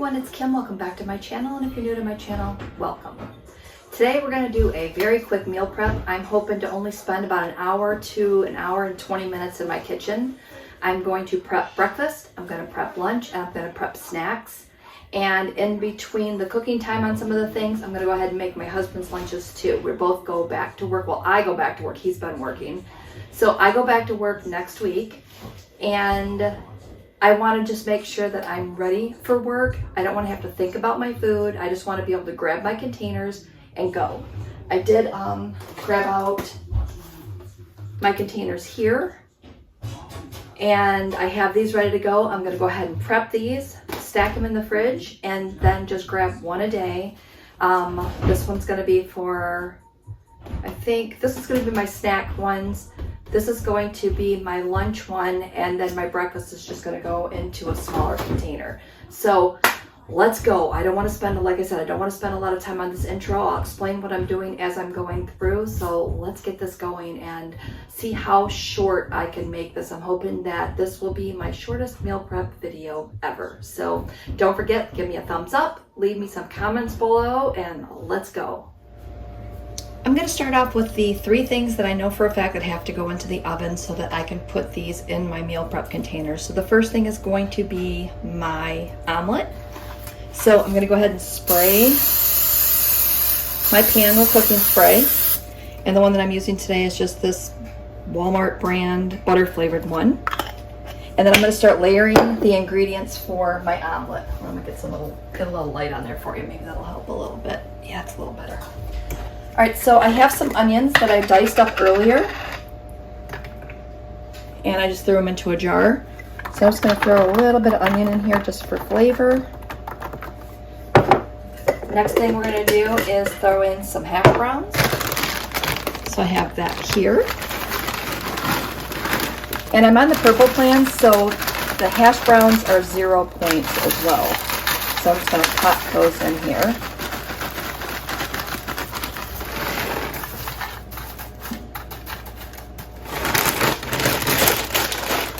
everyone, it's Kim. Welcome back to my channel, and if you're new to my channel, welcome. Today we're going to do a very quick meal prep. I'm hoping to only spend about an hour to an hour and 20 minutes in my kitchen. I'm going to prep breakfast, I'm going to prep lunch, and I'm going to prep snacks. And in between the cooking time on some of the things, I'm going to go ahead and make my husband's lunches too. We both go back to work. Well, I go back to work. He's been working. So I go back to work next week, and I want to just make sure that I'm ready for work. I don't want to have to think about my food. I just want to be able to grab my containers and go. I did grab out my containers here, and I have these ready to go. I'm going to go ahead and prep these, stack them in the fridge, and then just grab one a day. This one's going to be for, I think this is going to be my snack ones. This is going to be my lunch one, and then my breakfast is just going to go into a smaller container. So let's go. I don't want to spend, like I said, I don't want to spend a lot of time on this intro. I'll explain what I'm doing as I'm going through. So let's get this going and see how short I can make this. I'm hoping that this will be my shortest meal prep video ever. So don't forget, give me a thumbs up, leave me some comments below, and let's go. I'm going to start off with the 3 things that I know for a fact that have to go into the oven so that I can put these in my meal prep containers. So the first thing is going to be my omelet. So I'm going to go ahead and spray my pan with cooking spray. And the one that I'm using today is just this Walmart brand butter flavored one. And then I'm going to start layering the ingredients for my omelet. I'm going to get a little light on there for you. Maybe that'll help a little bit. Yeah, it's a little better. All right, so I have some onions that I diced up earlier, and I just threw them into a jar. So I'm just going to throw a little bit of onion in here just for flavor. Next thing we're going to do is throw in some hash browns. So I have that here. And I'm on the purple plan, so the hash browns are 0 points as well. So I'm just going to pop those in here.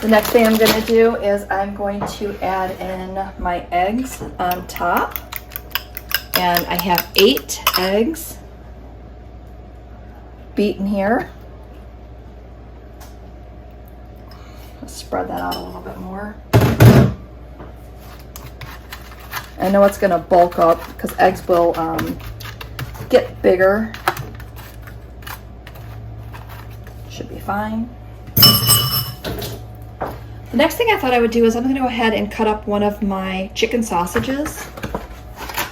The next thing I'm going to do is I'm going to add in my eggs on top. And I have 8 eggs beaten here. Let's spread that out a little bit more. I know it's going to bulk up because eggs will get bigger. Should be fine. The next thing I thought I would do is I'm going to go ahead and cut up one of my chicken sausages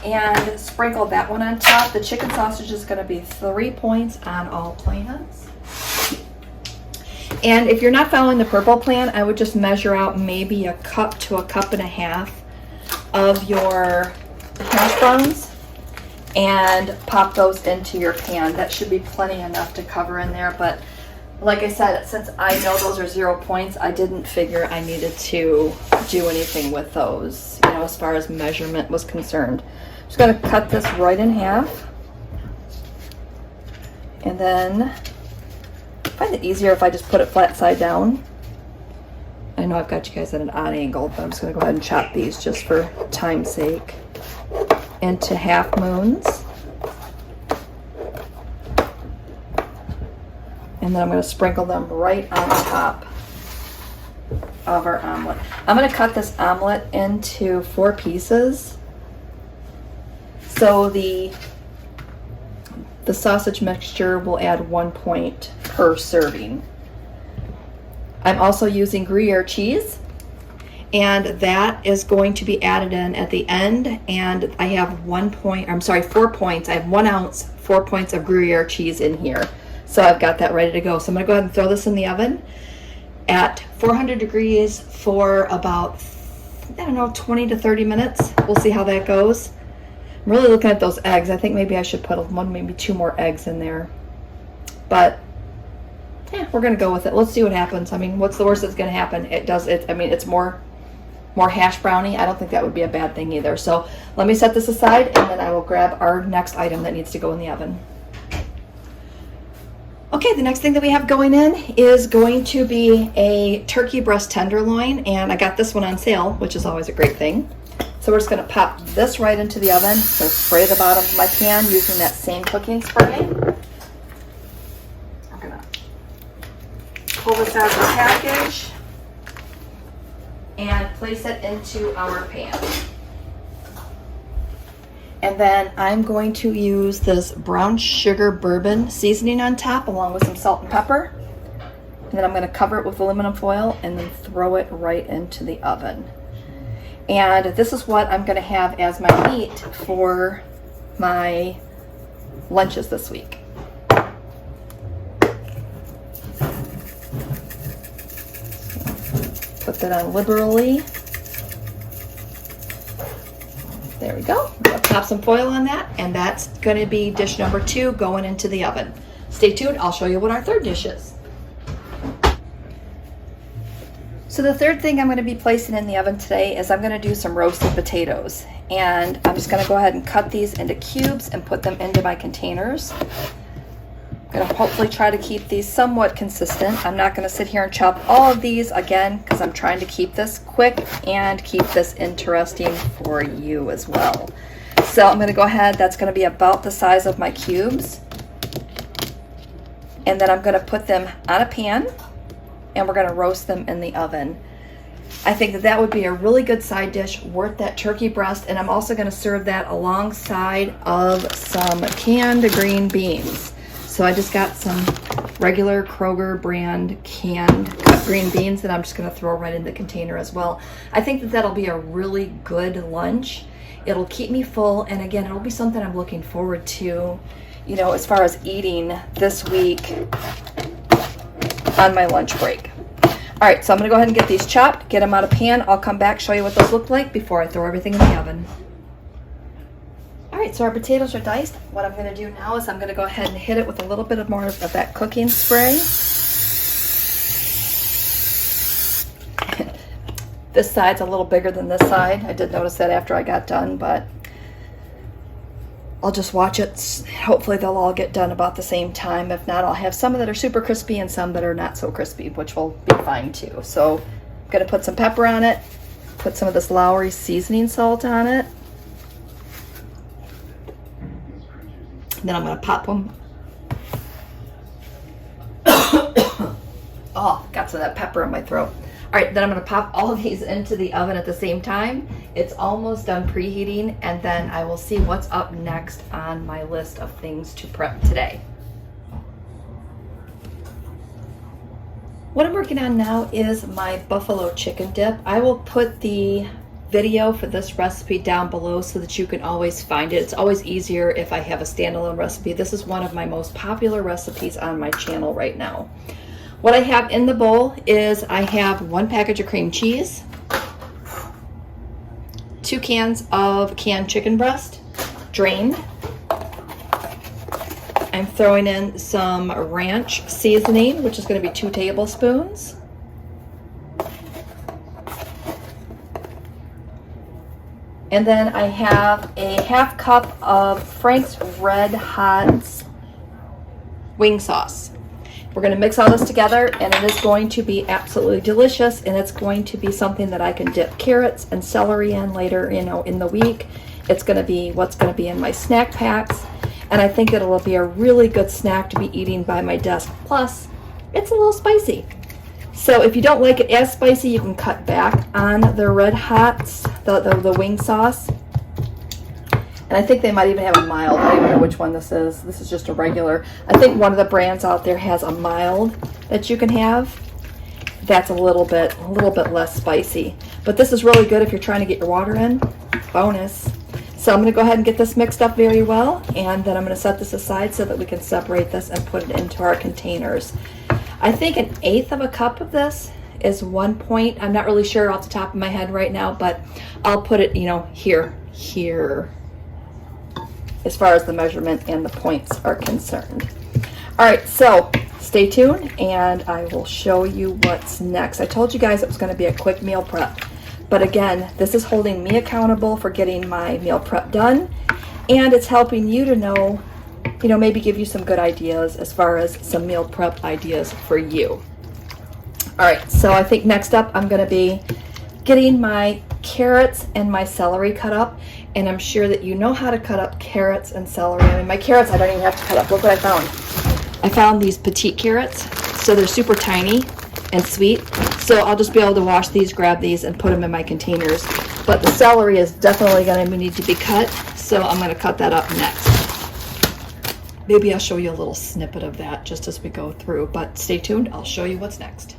and sprinkle that one on top. The chicken sausage is going to be 3 points on all plans. And if you're not following the purple plan, I would just measure out maybe a cup to a cup and a half of your hash browns and pop those into your pan. That should be plenty enough to cover in there, but like I said, since I know those are 0 points, I didn't figure I needed to do anything with those, you know, as far as measurement was concerned. I'm just going to cut this right in half. And then I find it easier if I just put it flat side down. I know I've got you guys at an odd angle, but I'm just going to go ahead and chop these just for time's sake into half moons. And then I'm going to sprinkle them right on top of our omelet. I'm going to cut this omelet into 4 pieces. So the sausage mixture will add 1 point per serving. I'm also using Gruyere cheese, and that is going to be added in at the end. And I have 4 points. I have 1 ounce, 4 points of Gruyere cheese in here. So I've got that ready to go. So I'm going to go ahead and throw this in the oven at 400 degrees for about, I don't know, 20 to 30 minutes. We'll see how that goes. I'm really looking at those eggs. I think maybe I should put maybe 2 more eggs in there. But yeah, we're going to go with it. Let's see what happens. I mean, what's the worst that's going to happen? It's more hash brownie. I don't think that would be a bad thing either. So let me set this aside, and then I will grab our next item that needs to go in the oven. Okay, the next thing that we have going in is going to be a turkey breast tenderloin, and I got this one on sale, which is always a great thing. It's So we're just going to pop this right into the oven. So spray the bottom of my pan using that same cooking spray. I'm going to pull this out of the package and place it into our pan. And then I'm going to use this brown sugar bourbon seasoning on top along with some salt and pepper. And then I'm going to cover it with aluminum foil and then throw it right into the oven. And this is what I'm going to have as my meat for my lunches this week. Put that on liberally. There we go. I'm going to pop some foil on that, and that's going to be dish number 2 going into the oven. Stay tuned. I'll show you what our third dish is. So the third thing I'm going to be placing in the oven today is I'm going to do some roasted potatoes. And I'm just going to go ahead and cut these into cubes and put them into my containers. I'm going to hopefully try to keep these somewhat consistent. I'm not going to sit here and chop all of these again because I'm trying to keep this quick and keep this interesting for you as well. So I'm going to go ahead, that's going to be about the size of my cubes. And then I'm going to put them on a pan and we're going to roast them in the oven. I think that that would be a really good side dish worth that turkey breast, and I'm also going to serve that alongside of some canned green beans. So I just got some regular Kroger brand canned cut green beans that I'm just going to throw right in the container as well. I think that that'll be a really good lunch. It'll keep me full, and again, it'll be something I'm looking forward to, you know, as far as eating this week on my lunch break. All right, so I'm gonna go ahead and get these chopped, get them out of pan. I'll come back, show you what those look like before I throw everything in the oven. All right, so our potatoes are diced. What I'm gonna do now is I'm gonna go ahead and hit it with a little bit of more of that cooking spray. This side's a little bigger than this side. I did notice that after I got done, but I'll just watch it. Hopefully they'll all get done about the same time. If not, I'll have some that are super crispy and some that are not so crispy, which will be fine too. So I'm gonna put some pepper on it, put some of this Lowry seasoning salt on it. And then I'm gonna pop them. Oh, got some of that pepper in my throat. All right, then I'm gonna pop all of these into the oven at the same time. It's almost done preheating, and then I will see what's up next on my list of things to prep today. What I'm working on now is my buffalo chicken dip. I will put the video for this recipe down below so that you can always find it. It's always easier if I have a standalone recipe. This is one of my most popular recipes on my channel right now. What I have in the bowl is I have 1 package of cream cheese, 2 cans of canned chicken breast, drained. I'm throwing in some ranch seasoning, which is going to be 2 tablespoons. And then I have a 1/2 cup of Frank's Red Hot wing sauce. We're going to mix all this together, and it is going to be absolutely delicious, and it's going to be something that I can dip carrots and celery in later, you know, in the week. It's going to be what's going to be in my snack packs, and I think it'll be a really good snack to be eating by my desk. Plus, it's a little spicy. So if you don't like it as spicy, you can cut back on the Red Hots, the wing sauce. And I think they might even have a mild. I don't even know which one this is. This is just a regular. I think one of the brands out there has a mild that you can have. That's a little bit less spicy. But this is really good if you're trying to get your water in. Bonus. So I'm going to go ahead and get this mixed up very well, and then I'm going to set this aside so that we can separate this and put it into our containers. I think 1/8 of a cup of this is 1 point. I'm not really sure off the top of my head right now, but I'll put it, you know, here, as far as the measurement and the points are concerned. All right, so stay tuned and I will show you what's next. I told you guys it was going to be a quick meal prep, but again, this is holding me accountable for getting my meal prep done, and it's helping you to know, you know, maybe give you some good ideas as far as some meal prep ideas for you. All right, so I think next up I'm going to be getting my carrots and my celery cut up, and I'm sure that you know how to cut up carrots and celery. I mean, my carrots I don't even have to cut up. Look what I found. I found these petite carrots, so they're super tiny and sweet. So I'll just be able to wash these, grab these, and put them in my containers. But the celery is definitely going to need to be cut, so I'm going to cut that up next. Maybe I'll show you a little snippet of that just as we go through, but stay tuned. I'll show you what's next.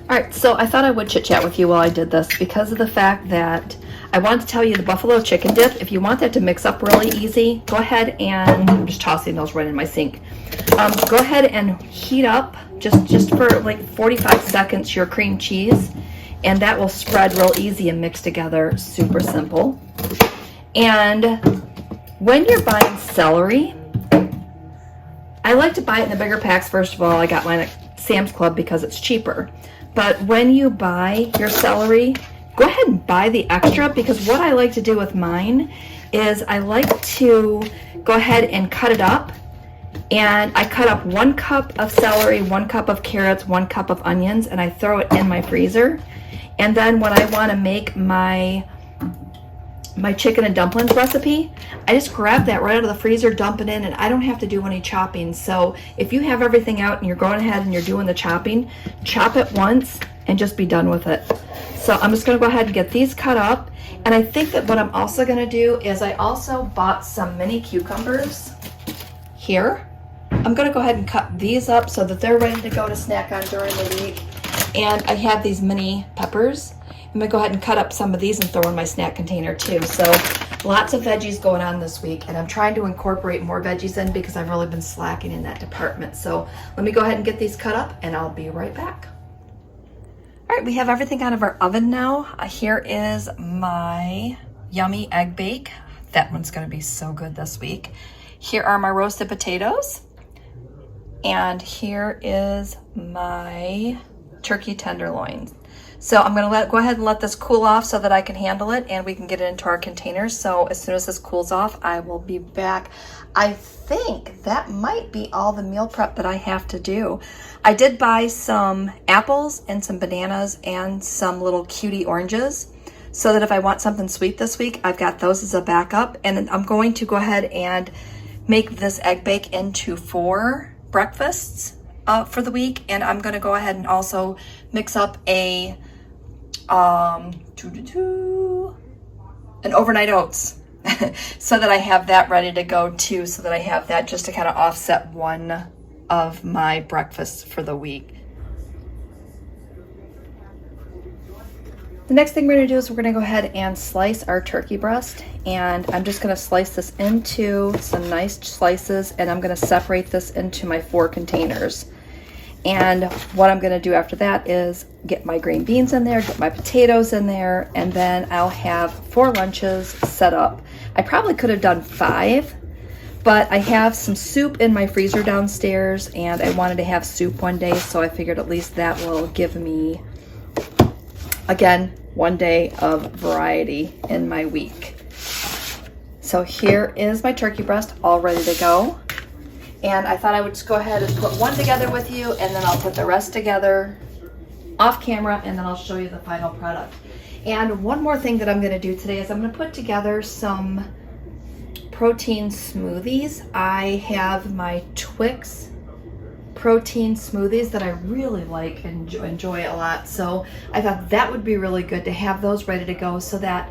All right, so I thought I would chit chat with you while I did this because of the fact that I wanted to tell you the buffalo chicken dip. If you want that to mix up really easy, go ahead and I'm just tossing those right in my sink. Go ahead and heat up just for like 45 seconds your cream cheese, and that will spread real easy and mix together. Super simple. And when you're buying celery, I like to buy it in the bigger packs. First of all, I got mine at Sam's Club because it's cheaper. But when you buy your celery, go ahead and buy the extra, because what I like to do with mine is I like to go ahead and cut it up. And I cut up 1 cup of celery, 1 cup of carrots, 1 cup of onions, and I throw it in my freezer. And then when I want to make my chicken and dumplings recipe, I just grab that right out of the freezer, dump it in, and I don't have to do any chopping. So if you have everything out and you're going ahead and you're doing the chopping, chop it once and just be done with it. So I'm just going to go ahead and get these cut up. And I think that what I'm also going to do is I also bought some mini cucumbers here. I'm going to go ahead and cut these up so that they're ready to go to snack on during the week. And I have these mini peppers. I'm going to go ahead and cut up some of these and throw in my snack container too. So lots of veggies going on this week, and I'm trying to incorporate more veggies in because I've really been slacking in that department. So let me go ahead and get these cut up and I'll be right back. All right, we have everything out of our oven now. Here is my yummy egg bake. That one's going to be so good this week. Here are my roasted potatoes. And here is my turkey tenderloin. So I'm going to go ahead and let this cool off so that I can handle it and we can get it into our containers. So as soon as this cools off, I will be back. I think that might be all the meal prep that I have to do. I did buy some apples and some bananas and some little cutie oranges so that if I want something sweet this week, I've got those as a backup. And then I'm going to go ahead and make this egg bake into 4 breakfasts for the week. And I'm going to go ahead and also mix up an overnight oats so that I have that ready to go too, so that I have that just to kind of offset one of my breakfasts for the week. The next thing we're going to do is we're going to go ahead and slice our turkey breast, and I'm just going to slice this into some nice slices, and I'm going to separate this into my 4 containers. And what I'm going to do after that is get my green beans in there, get my potatoes in there, and then I'll have 4 lunches set up. I probably could have done 5, but I have some soup in my freezer downstairs, and I wanted to have soup one day, so I figured at least that will give me, again, one day of variety in my week. So here is my turkey breast all ready to go. And I thought I would just go ahead and put one together with you, and then I'll put the rest together off camera, and then I'll show you the final product. And one more thing that I'm going to do today is I'm going to put together some protein smoothies. I have my Twix protein smoothies that I really like and enjoy a lot. So I thought that would be really good to have those ready to go, so that,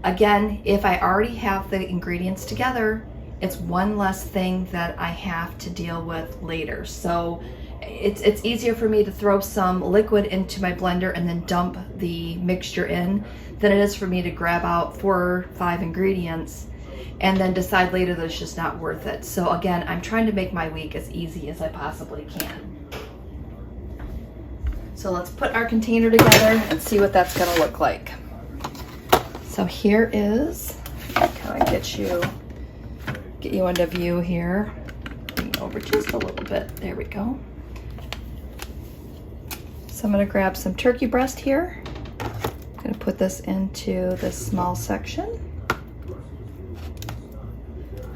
again, if I already have the ingredients together, it's one less thing that I have to deal with later. So it's easier for me to throw some liquid into my blender and then dump the mixture in than it is for me to grab out 4 or 5 ingredients and then decide later that it's just not worth it. So again, I'm trying to make my week as easy as I possibly can. So let's put our container together and see what that's gonna look like. So here is, kind of get you into view here. Bring it over just a little bit. There we go. So I'm going to grab some turkey breast here. I'm going to put this into this small section.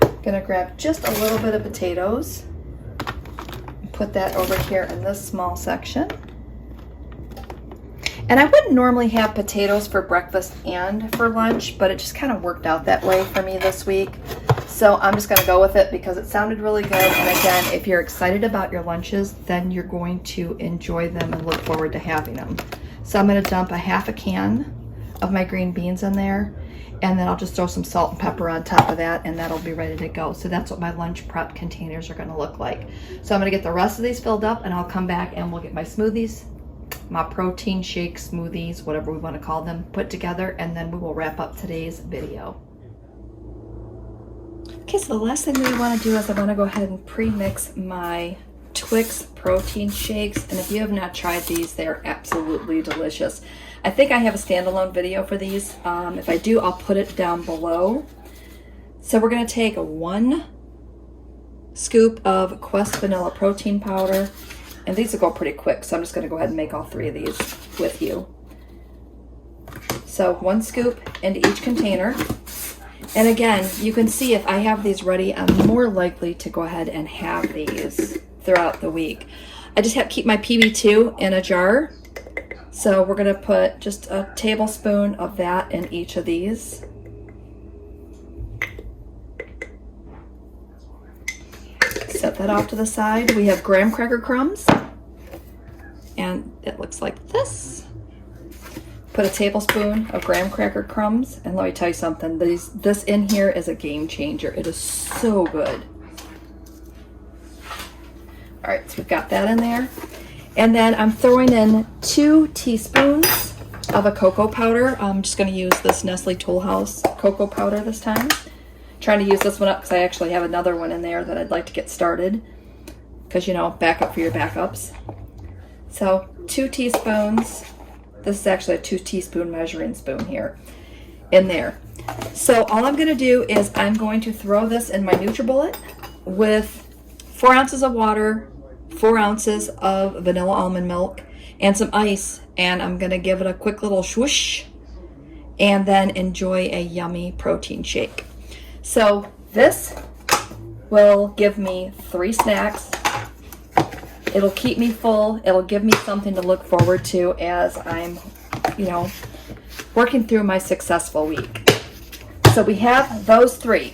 I'm going to grab just a little bit of potatoes and put that over here in this small section. And I wouldn't normally have potatoes for breakfast and for lunch, but it just kind of worked out that way for me this week. So I'm just gonna go with it because it sounded really good. And again, if you're excited about your lunches, then you're going to enjoy them and look forward to having them. So I'm gonna dump a half a can of my green beans in there, and then I'll just throw some salt and pepper on top of that, and that'll be ready to go. So that's what my lunch prep containers are gonna look like. So I'm gonna get the rest of these filled up, and I'll come back and we'll get my smoothies, my protein shake smoothies, whatever we want to call them, put together, and then we will wrap up today's video. Okay, so the last thing that I want to do is I want to go ahead and pre-mix my Twix protein shakes, and if you have not tried these, they're absolutely delicious. I think I have a standalone video for these. If I do, I'll put it down below. So we're going to take 1 scoop of Quest vanilla protein powder, and these will go pretty quick, so I'm just going to go ahead and make all 3 of these with you. So 1 scoop into each container. And again, you can see if I have these ready, I'm more likely to go ahead and have these throughout the week. I just have to keep my PB2 in a jar. So we're going to put just a tablespoon of that in each of these. Set that off to the side. We have graham cracker crumbs, and it looks like this. Put a tablespoon of graham cracker crumbs, and let me tell you something, this in here is a game changer. It is so good. All right, so we've got that in there. And then I'm throwing in 2 teaspoons of a cocoa powder. I'm just gonna use this Nestle Tool House cocoa powder this time. Trying to use this one up because I actually have another one in there that I'd like to get started, because, you know, backup for your backups. So 2 teaspoons. This is actually a 2 teaspoon measuring spoon here in there. So all I'm going to do is I'm going to throw this in my NutriBullet with 4 ounces of water, 4 ounces of vanilla almond milk, and some ice, and I'm going to give it a quick little swoosh and then enjoy a yummy protein shake. So this will give me 3 snacks. It'll keep me full. It'll give me something to look forward to as I'm, you know, working through my successful week. So we have those 3.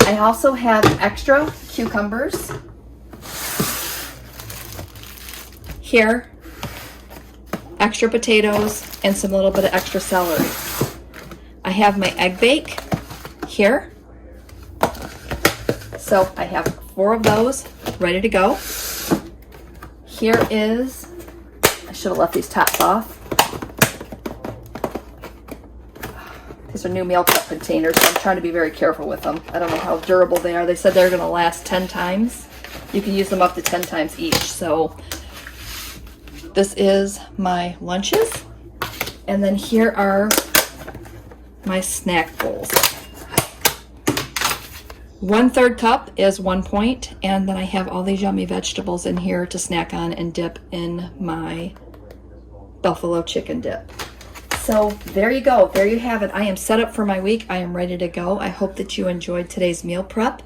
I also have extra cucumbers here, extra potatoes, and some little bit of extra celery. I have my egg bake here. So I have 4 of those ready to go. Here is, I should have left these tops off. These are new meal prep containers, so I'm trying to be very careful with them. I don't know how durable they are. They said they're going to last 10 times. You can use them up to 10 times each. So this is my lunches. And then here are my snack bowls. 1/3 cup is 1 point, and then I have all these yummy vegetables in here to snack on and dip in my buffalo chicken dip. So there you go. There you have it. I am set up for my week. I am ready to go. I hope that you enjoyed today's meal prep.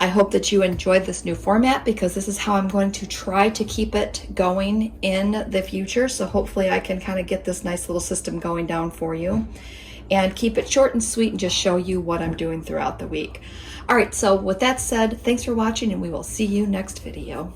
I hope that you enjoyed this new format, because this is how I'm going to try to keep it going in the future. So hopefully I can kind of get this nice little system going down for you and keep it short and sweet and just show you what I'm doing throughout the week. All right, so with that said, thanks for watching, and we will see you next video.